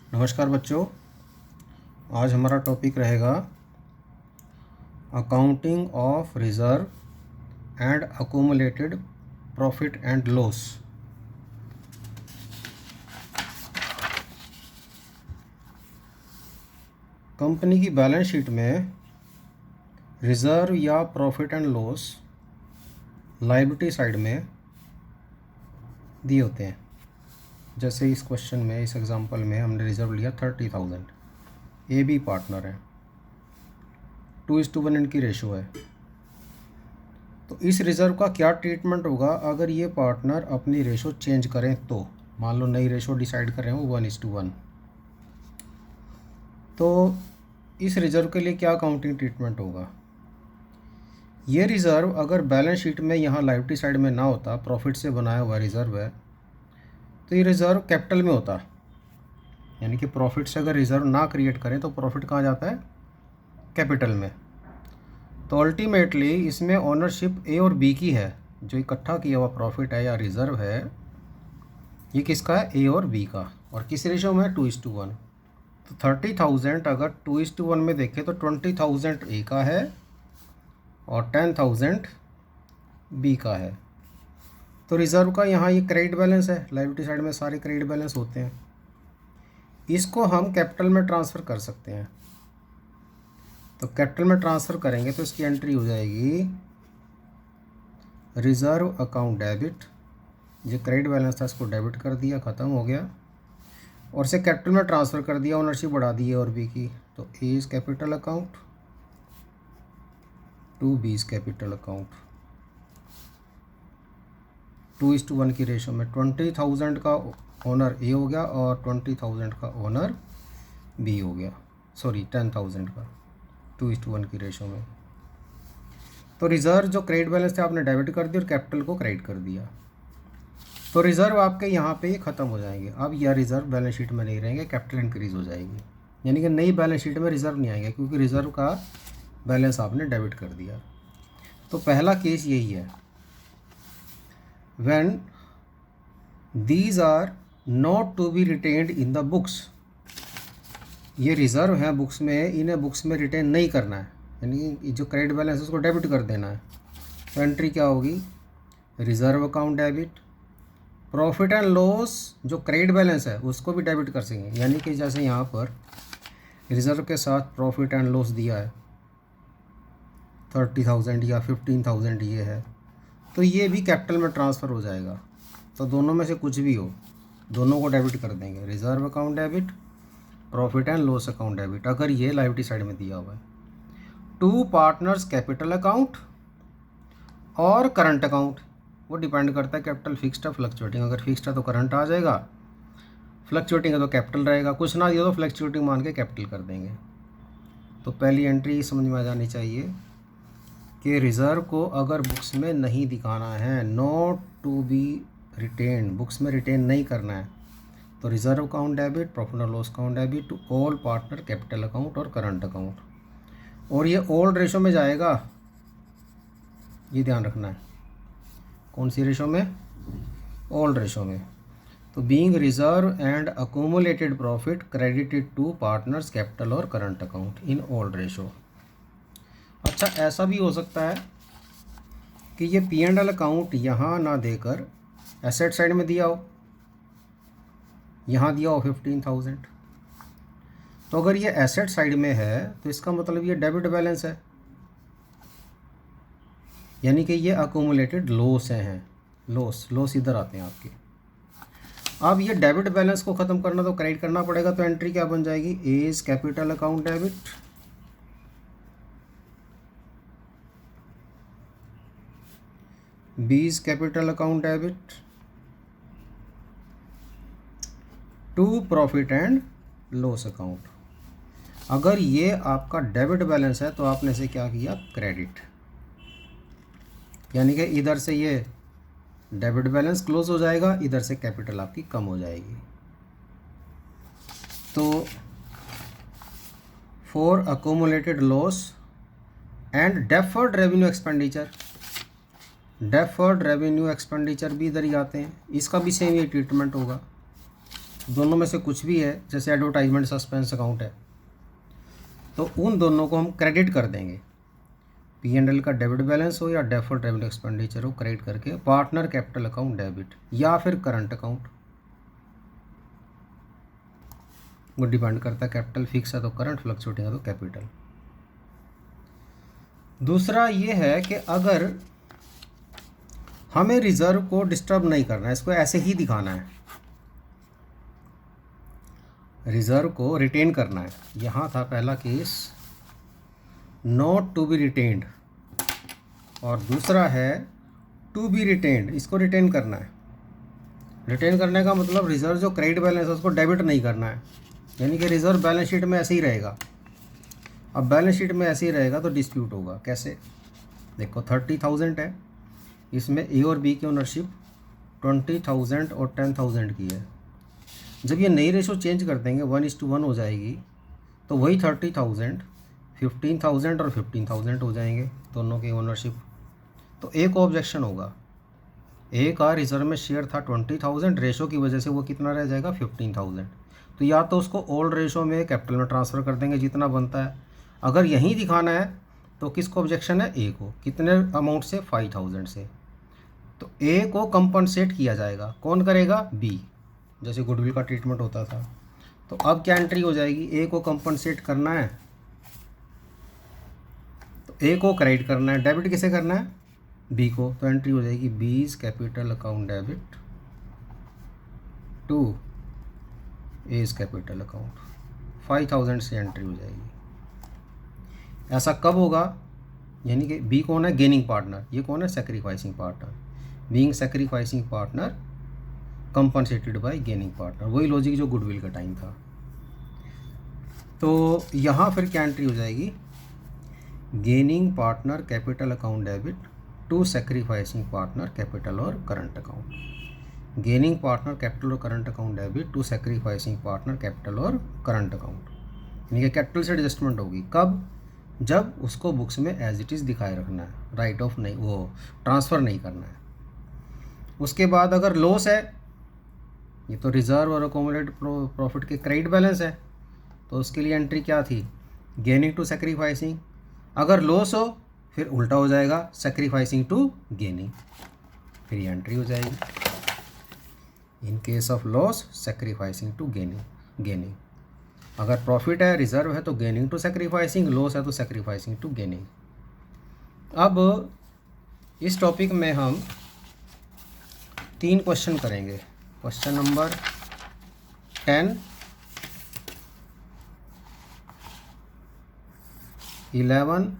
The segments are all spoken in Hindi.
नमस्कार बच्चों, आज हमारा टॉपिक रहेगा accounting of reserve and accumulated profit and loss. Company की बैलेंस शीट में रिजर्व या profit and loss liability side में दिए होते हैं। जैसे इस क्वेश्चन में, इस एग्जांपल में हमने रिजर्व लिया 30,000। ए बी पार्टनर है, 2:1 इनकी रेशो है। तो इस रिज़र्व का क्या ट्रीटमेंट होगा अगर ये पार्टनर अपनी रेशो चेंज करें तो? मान लो नई रेशो डिसाइड कर रहे हो 1:1, तो इस रिज़र्व के लिए क्या अकाउंटिंग ट्रीटमेंट होगा? ये रिज़र्व अगर बैलेंस शीट में यहाँ लायबिलिटी साइड में ना होता, प्रॉफिट से बनाया हुआ रिज़र्व है, तो ये रिज़र्व कैपिटल में होता। यानी कि प्रॉफिट से अगर रिज़र्व ना क्रिएट करें तो प्रॉफिट कहाँ जाता है? कैपिटल में। तो अल्टीमेटली इसमें ओनरशिप ए और बी की है। जो इकट्ठा किया हुआ प्रॉफिट है या रिज़र्व है, ये किसका है? ए और बी का। और किस रेशो में? 2:1। तो 30,000 अगर 2:1 में देखें तो 20,000 ए का है और 10,000 बी का है। तो रिज़र्व का यहाँ ये क्रेडिट बैलेंस है। लायबिलिटी साइड में सारे क्रेडिट बैलेंस होते हैं। इसको हम कैपिटल में ट्रांसफ़र कर सकते हैं। तो कैपिटल में ट्रांसफ़र करेंगे तो इसकी एंट्री हो जाएगी रिज़र्व अकाउंट डेबिट। जो क्रेडिट बैलेंस था इसको डेबिट कर दिया, ख़त्म हो गया। और इसे कैपिटल में ट्रांसफ़र कर दिया, ओनरशिप बढ़ा दी है और बी की। तो A's capital account to B's capital account. 2:1 की रेशो में 20,000 का ओनर ए हो गया और 20,000 का ओनर बी हो गया। सॉरी, 10,000 का 2:1 की रेशो में। तो रिज़र्व जो क्रेडिट बैलेंस थे आपने डेबिट कर दिया और कैपिटल को क्रेडिट कर दिया। तो रिज़र्व आपके यहाँ पे ये ख़त्म हो जाएंगे। अब यह रिज़र्व बैलेंस शीट में नहीं रहेंगे, कैपिटल इंक्रीज़ हो जाएगी। यानी कि नई बैलेंस शीट में रिज़र्व नहीं आएंगे क्योंकि रिज़र्व का बैलेंस आपने डेबिट कर दिया। तो पहला केस यही है, when these are not to be retained in the books. ये रिज़र्व हैं बुक्स में, इन्हें बुक्स में रिटेन नहीं करना है, यानी जो क्रेडिट बैलेंस है उसको डेबिट कर देना है। तो एंट्री क्या होगी? Reserve account debit. Profit and loss जो क्रेडिट बैलेंस है उसको भी डेबिट कर सकेंगे। यानी कि जैसे यहाँ पर रिज़र्व के साथ प्रॉफिट एंड लॉस दिया है 30,000 या 15,000 ये है, तो ये भी कैपिटल में ट्रांसफ़र हो जाएगा। तो दोनों में से कुछ भी हो, दोनों को डेबिट कर देंगे। Reserve account debit, profit and loss account debit, अगर ये लायबिलिटी साइड में दिया हुआ है। टू पार्टनर्स कैपिटल अकाउंट और करंट अकाउंट, वो डिपेंड करता है कैपिटल फिक्स्ड है फ्लक्चुएटिंग। अगर फिक्स्ड है तो करंट आ जाएगा, फ्लक्चुएटिंग है तो कैपिटल रहेगा। कुछ ना दिया तो फ्लक्चुएटिंग मान के कैपिटल कर देंगे। तो पहली एंट्री समझ में आ जानी चाहिए कि रिज़र्व को अगर बुक्स में नहीं दिखाना है, not to be retain, books में रिटेन नहीं करना है, तो रिज़र्व अकाउंट डेबिट, प्रॉफिट और loss account debit to all partner capital account और करंट अकाउंट। और ये ओल्ड रेशो में जाएगा, ये ध्यान रखना है। कौन सी रेशो में? ओल्ड रेशो में। तो being reserve and accumulated profit credited to partners capital और current account in old ratio. अच्छा, ऐसा भी हो सकता है कि ये P&L अकाउंट यहाँ ना देकर एसेट साइड में दिया हो, यहाँ दिया हो 15,000। तो अगर ये एसेट साइड में है तो इसका मतलब ये डेबिट बैलेंस है, यानी कि ये अक्यूमुलेटेड लॉस हैं। लॉस इधर आते हैं आपके। अब ये डेबिट बैलेंस को ख़त्म करना तो क्रेडिट करना पड़ेगा। तो एंट्री क्या बन जाएगी? A's capital account debit, B's capital account debit to profit and loss account. अगर ये आपका डेबिट बैलेंस है तो आपने इसे क्या किया? क्रेडिट। यानी कि इधर से ये डेबिट बैलेंस क्लोज हो जाएगा, इधर से कैपिटल आपकी कम हो जाएगी। तो for accumulated loss and deferred revenue expenditure, deferred revenue expenditure भी इधर ही आते हैं, इसका भी सेम ये ट्रीटमेंट होगा। दोनों में से कुछ भी है, जैसे एडवर्टाइजमेंट सस्पेंस अकाउंट है, तो उन दोनों को हम क्रेडिट कर देंगे। P&L का डेबिट बैलेंस हो या डेफर्ड रेवेन्यू एक्सपेंडिचर हो, क्रेडिट करके पार्टनर कैपिटल अकाउंट डेबिट या फिर करंट अकाउंट, वो डिपेंड करता है, कैपिटल फिक्स है तो करंट, फ्लक्चुएटिंग है तो कैपिटल। दूसरा ये है कि अगर हमें रिजर्व को डिस्टर्ब नहीं करना है, इसको ऐसे ही दिखाना है, रिजर्व को रिटेन करना है। यहाँ था पहला case not to be retained, और दूसरा है टू बी रिटेन्ड, इसको रिटेन करना है। रिटेन करने का मतलब रिजर्व जो क्रेडिट बैलेंस है उसको डेबिट नहीं करना है, यानी कि रिजर्व बैलेंस शीट में ऐसे ही रहेगा। अब बैलेंस शीट में ऐसे ही रहेगा तो डिस्प्यूट होगा। कैसे? देखो 30,000 है, इसमें ए और बी की ओनरशिप 20,000 और 10,000 की है। जब ये नई रेशो चेंज कर देंगे 1:1 हो जाएगी, तो वही 30,000 15,000 और 15,000 हो जाएंगे दोनों की ओनरशिप। तो एक ऑब्जेक्शन होगा, ए का रिजर्व में शेयर था 20,000, रेशो की वजह से वो कितना रह जाएगा 15,000। तो या तो उसको ओल्ड रेशो में कैपिटल में ट्रांसफ़र कर देंगे जितना बनता है। अगर यहीं दिखाना है तो किसको ऑब्जेक्शन है? ए को। कितने अमाउंट से? 5,000 से। तो ए को कंपनसेट किया जाएगा। कौन करेगा? बी, जैसे गुडविल का ट्रीटमेंट होता था। तो अब क्या एंट्री हो जाएगी? ए को कंपनसेट करना है तो ए को क्रेडिट करना है, डेबिट किसे करना है? बी को। तो एंट्री हो जाएगी B's capital account debit to A's capital account, 5,000 से एंट्री हो जाएगी। ऐसा कब होगा? यानी कि बी कौन है? Gaining partner. ये कौन है? Sacrificing partner. Being sacrificing partner compensated by gaining partner. वही लॉजिक जो गुडविल का टाइम था। तो यहाँ फिर क्या एंट्री हो जाएगी? Gaining partner capital account debit to sacrificing partner capital और current account. Gaining partner capital और current account debit to sacrificing partner capital और करंट अकाउंट। यानी कि कैपिटल से एडजस्टमेंट होगी। कब? जब उसको बुक्स में एज इट इज़ दिखाए रखना है, राइट ऑफ नहीं, वो ट्रांसफ़र नहीं करना है। उसके बाद अगर लॉस है, ये तो रिजर्व और अकोमोडेट प्रॉफिट के क्रेडिट बैलेंस है, तो उसके लिए एंट्री क्या थी? Gaining to sacrificing. अगर लॉस हो फिर उल्टा हो जाएगा, सेक्रीफाइसिंग टू गेनिंग, फिर ये एंट्री हो जाएगी। In case of loss sacrificing to gaining. अगर प्रॉफिट है, रिजर्व है, तो गेनिंग टू सेक्रीफाइसिंग, लॉस है तो सेक्रीफाइसिंग टू गेनिंग। अब इस टॉपिक में हम 3 क्वेश्चन करेंगे। क्वेश्चन नंबर 10, 11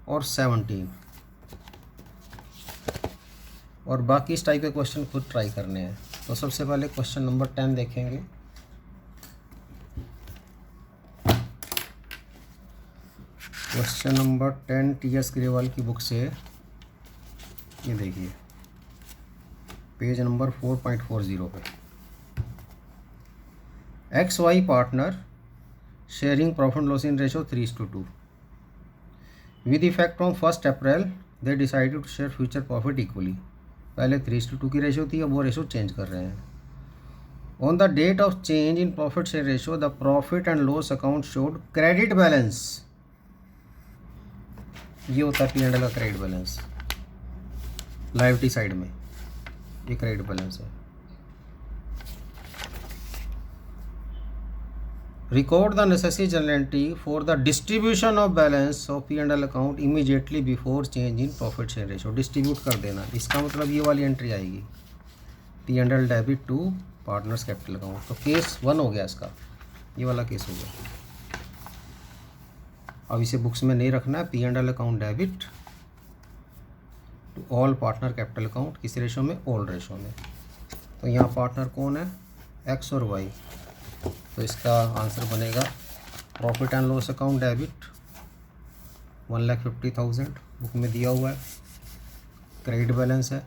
और 17, और बाकी इस टाइप के क्वेश्चन खुद ट्राई करने हैं। तो सबसे पहले क्वेश्चन नंबर 10 देखेंगे। Question number 10 T.S.. ग्रेवाल की बुक से, ये देखिए पेज नंबर 4.40 पे। XY partner sharing profit loss in ratio 3:2। With effect from 1 April they decided to share future profit equally. पहले 3:2 की रेशो थी, अब वो रेशो चेंज कर रहे हैं। On the date of change in profit share ratio the profit and loss account showed credit balance. ये होता है P&L का क्रेडिट बैलेंस। लायबिलिटी साइड में ये क्रेडिट बैलेंस है। Record the necessary journal entry for the distribution of balance of P&L account immediately before change in profit share ratio. Distribute कर देना, इसका मतलब ये वाली एंट्री आएगी, P&L debit to partners capital account. तो केस 1 हो गया इसका, ये वाला केस हो गया। अब इसे बुक्स में नहीं रखना है। P&L account debit to all partner capital account, किस रेशो में? ओल्ड रेशो में। तो यहाँ पार्टनर कौन है? X और Y। तो इसका आंसर बनेगा profit and loss account debit 1,50,000 book में दिया हुआ है, क्रेडिट बैलेंस है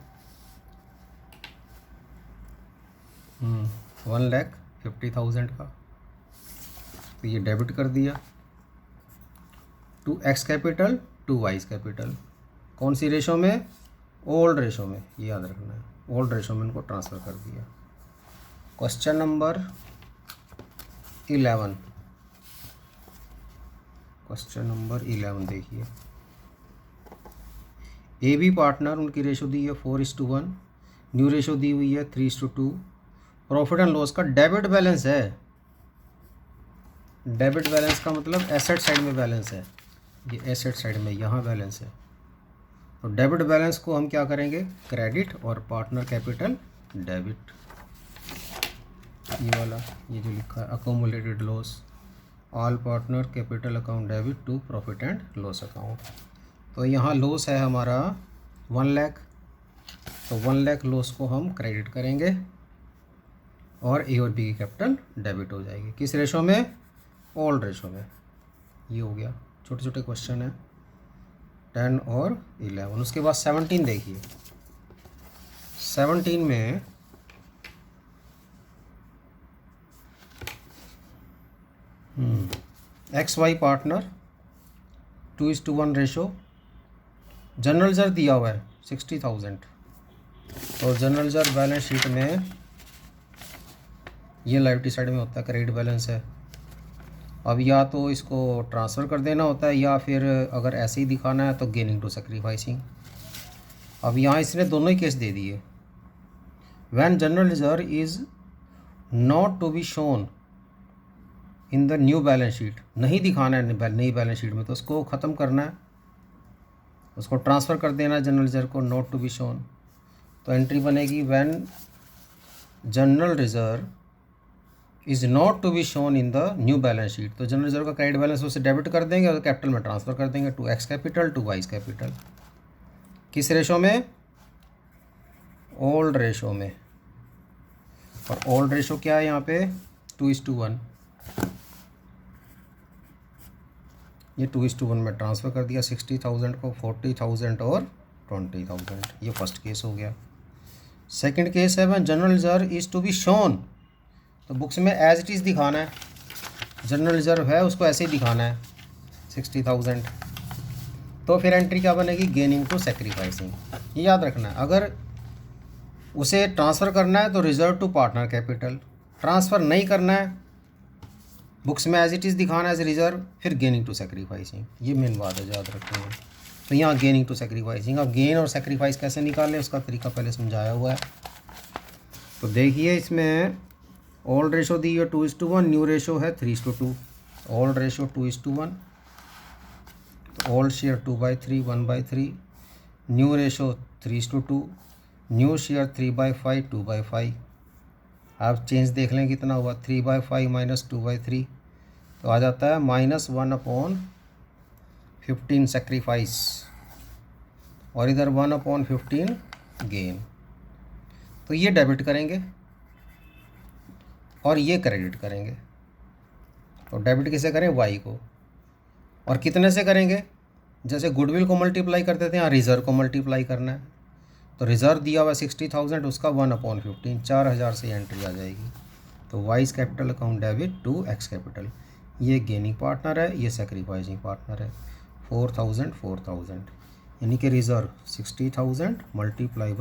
1,50,000 का, तो ये डेबिट कर दिया to X capital to Y capital. कौन सी रेशो में? ओल्ड रेशो में, ये याद रखना है। ओल्ड रेशो में इनको ट्रांसफ़र कर दिया। क्वेश्चन नंबर 11, क्वेश्चन नंबर 11 देखिए। ए बी पार्टनर, उनकी रेशो दी है 4:1, न्यू रेशो दी हुई है 3:2। प्रॉफिट एंड लॉस का डेबिट बैलेंस है। डेबिट बैलेंस का मतलब एसेट साइड में बैलेंस है, ये एसेट साइड में यहाँ बैलेंस है। तो डेबिट बैलेंस को हम क्या करेंगे, क्रेडिट, और पार्टनर कैपिटल डेबिट। ये वाला, ये जो लिखा है accumulated loss, all partner capital account debit to profit and loss account. तो यहाँ लॉस है हमारा 1 लाख, तो 1 लाख लॉस को हम क्रेडिट करेंगे और ए और बी की कैपिटल डेबिट हो जाएगी। किस रेशो में, ओल्ड रेशो में। ये हो गया, छोटे छोटे क्वेश्चन है 10 और 11। उसके बाद 17 देखिए। 17 में X Y partner 2:1 ratio, general reserve दिया हुआ है 60,000। तो जनरल रिजर्व बैलेंस शीट में ये लायबिलिटी साइड में होता है, क्रेडिट बैलेंस है। अब या तो इसको ट्रांसफ़र कर देना होता है, या फिर अगर ऐसे ही दिखाना है तो गेनिंग टू सेक्रीफाइसिंग। अब यहाँ इसने दोनों ही केस दे दिए। When general reserve is not to be shown in the new balance sheet, नहीं दिखाना है नई बैलेंस शीट में, तो उसको ख़त्म करना है, उसको ट्रांसफ़र कर देना है जनरल रिजर्व को, नॉट टू बी शोन। तो एंट्री बनेगी when general reserve is not to be shown in the new balance sheet. तो जनरल रिजर्व का क्रेडिट बैलेंस उसे डेबिट कर देंगे और कैपिटल में ट्रांसफ़र कर देंगे to X capital to Y's capital. किस रेशो में, ओल्ड रेशो में। और ओल्ड रेशो क्या है यहाँ पे, 2:1। ये 2:1 में ट्रांसफ़र कर दिया 60,000 को, 40,000 और 20,000। ये फर्स्ट केस हो गया। सेकंड केस है when general reserve is to be shown, तो बुक्स में एज इट इज़ दिखाना है, जनरल रिजर्व है उसको ऐसे ही दिखाना है 60,000। तो फिर एंट्री क्या बनेगी, गेनिंग टू सेक्रीफाइसिंग। ये याद रखना है, अगर उसे ट्रांसफ़र करना है तो reserve to partner capital, transfer नहीं करना है, बुक्स में एज इट इज़ दिखाना है एज रिजर्व, फिर गेनिंग टू सेक्रीफाइसिंग। ये मेन बात है, याद रखनी है। तो यहाँ गेनिंग टू सेक्रीफाइसिंग। अब गेन और सेक्रीफाइस कैसे निकालें उसका तरीका पहले समझाया हुआ है। तो देखिए इसमें ओल्ड रेशो दी है 2:1, न्यू रेशो है 3:2। ओल्ड रेशो 2:1, तो old share 2/3 1/3, new ratio 3:2, new share 3/5 2/5। आप चेंज देख लें कितना हुआ, 3/5 माइनस 2/3, तो आ जाता है -1/15 सेक्रीफाइस, और इधर 1/15 गेन। तो ये डेबिट करेंगे और ये क्रेडिट करेंगे। तो डेबिट किसे करें, वाई को, और कितने से करेंगे, जैसे गुडविल को मल्टीप्लाई करते थे, यहाँ रिज़र्व को मल्टीप्लाई करना है। तो रिज़र्व दिया हुआ 60,000, उसका 1/15 4000 से एंट्री आ जाएगी। तो Y's capital account debit to X capital. ये गेनिंग पार्टनर है, ये सेक्रीफाइसिंग पार्टनर है। 4,000 4,000, यानी कि रिज़र्व 60,000 मल्टीप्लाई